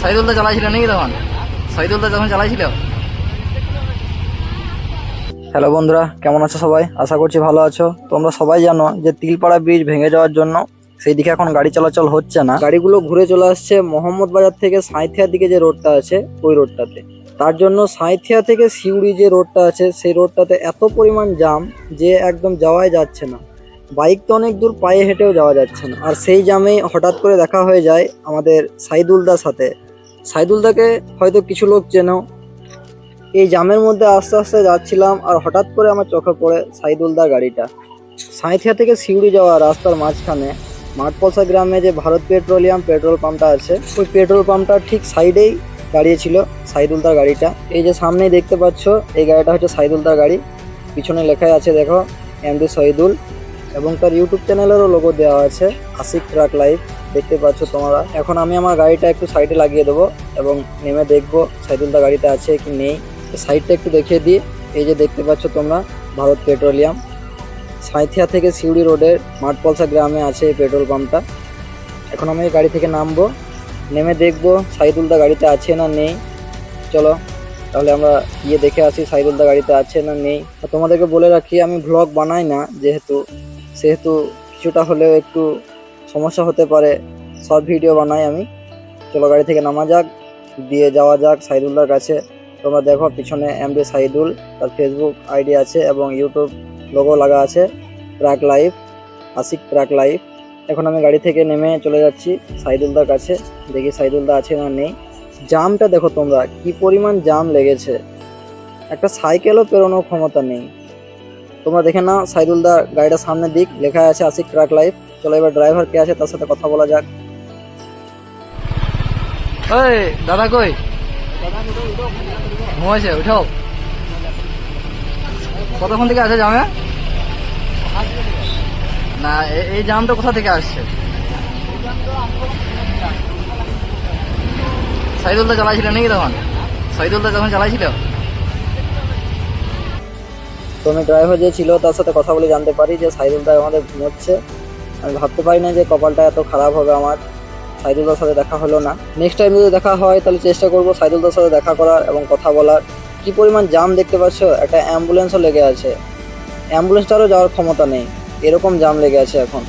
সাইদুলদা চালাইছিল নাকি তখন? সাইদুলদা যখন চালাইছিল। হ্যালো বন্ধুরা, কেমন আছো সবাই? আশা করছি ভালো আছো। তোমরা সবাই জানো যে তিলপাড়া ব্রিজ ভেঙে যাওয়ার জন্য সেই দিকে এখন গাড়ি চলাচল হচ্ছে না। গাড়িগুলো ঘুরে চলে আসছে মোহাম্মদ বাজার থেকে সাঁইথিয়ার দিকে যে রোডটা আছে ওই রোডটাতে। তার জন্য সাঁইথিয়া থেকে সিউড়ি যে রোডটা আছে সেই রোডটাতে এত পরিমাণ জাম যে একদম যাওয়াই যাচ্ছে না। বাইক তো অনেক দূর, পায়ে হেঁটেও যাওয়া যাচ্ছে না। আর সেই জামেই হঠাৎ করে দেখা হয়ে যায় আমাদের সাইদুলদার সাথে। সাইদুলদাকে হয়তো কিছু লোক চেনো। এই জামের মধ্যে আস্তে আস্তে যাচ্ছিলাম আর হঠাৎ করে আমার চোখে পড়ে সাইদুলদার গাড়িটা। সাঁইথিয়া থেকে সিউড়ি যাওয়া রাস্তার মাঝখানে মাঠপলসা গ্রামে যে ভারত পেট্রোলিয়াম পেট্রোল পাম্পটা আছে ওই পেট্রোল পাম্পটার ঠিক সাইডেই দাঁড়িয়েছিল সাইদুলদার গাড়িটা। এই যে সামনেই দেখতে পাচ্ছ এই গাড়িটা হচ্ছে সাইদুলদার গাড়ি। পিছনে লেখাই আছে দেখো এমডি শহীদুল, এবং তার ইউটিউব চ্যানেলেরও লোগো দেওয়া আছে আশিক ট্রাক লাইভ, দেখতে পাচ্ছ তোমরা। এখন আমি আমার গাড়িটা একটু সাইডে লাগিয়ে দেবো এবং নেমে দেখবো সাইদুলদার গাড়িতে আছে কি নেই। সাইডটা একটু দেখিয়ে দিই। এই যে দেখতে পাচ্ছ তোমরা ভারত পেট্রোলিয়াম, সাঁইথিয়া থেকে সিউড়ি রোডের মাঠপলসা গ্রামে আছে এই পেট্রোল পাম্পটা। এখন আমি এই গাড়ি থেকে নামবো, নেমে দেখবো সাইদুলদা গাড়িতে আছে না নেই। চলো তাহলে আমরা গিয়ে দেখে আসি সাইদুলদা গাড়িতে আছে না নেই। আর তোমাদেরকে বলে রাখি আমি ভ্লগ বানাই না, সেহেতু কিছুটা হলেও একটু সমস্যা হতে পারে, শর্ট ভিডিও বানাই আমি। চলো গাড়ি থেকে নামা যাক, দিয়ে যাওয়া যাক সাইদুলদার কাছে। তোমরা দেখো পিছনে এমডি সাইদুল, তার ফেসবুক আইডি আছে এবং ইউটিউব লোগো লাগা আছে truck live, Ashiq truck live. এখন আমি গাড়ি থেকে নেমে চলে যাচ্ছি সাইদুলদার কাছে, দেখি সাইদুলদা আছে না নেই। জামটা দেখো তোমরা, কি পরিমাণ জাম লেগেছে, একটা সাইকেলও পেরোনোর ক্ষমতা নেই। তোমরা দেখে নাও সাইদুলদা গাড়িটা সামনের দিক, লেখা আছে আশিক ট্রাক লাইভ। চলো এবার ড্রাইভার কে আছে তার সাথে কথা বলা যাক। ওই দাদা কই? ঘুমাইছে, উঠো। কতক্ষণ থেকে আছে জামে? না এই জামটা কোথা থেকে আসছে? সাইদুলদা চালাইছিল নাকি তখন? সাইদুলদা যখন চালাইছিল। তো আমি ড্রাইভার যে ছিল তার সাথে কথা বলে জানতে পারি যে সাইদুলদা আমাদের ঘুমোচ্ছে। আমি ভাবতে পারি না যে কপালটা এত খারাপ হবে আমার, সাইদুলদার সাথে দেখা হলো না। নেক্সট টাইম যদি দেখা হয় তাহলে চেষ্টা করবো সাইদুলদার সাথে দেখা করার এবং কথা বলার। কি পরিমাণ জাম দেখতে পাচ্ছ, একটা অ্যাম্বুলেন্সও লেগে আছে, অ্যাম্বুলেন্সটারও যাওয়ার ক্ষমতা নেই, এরকম জাম লেগে আছে এখন।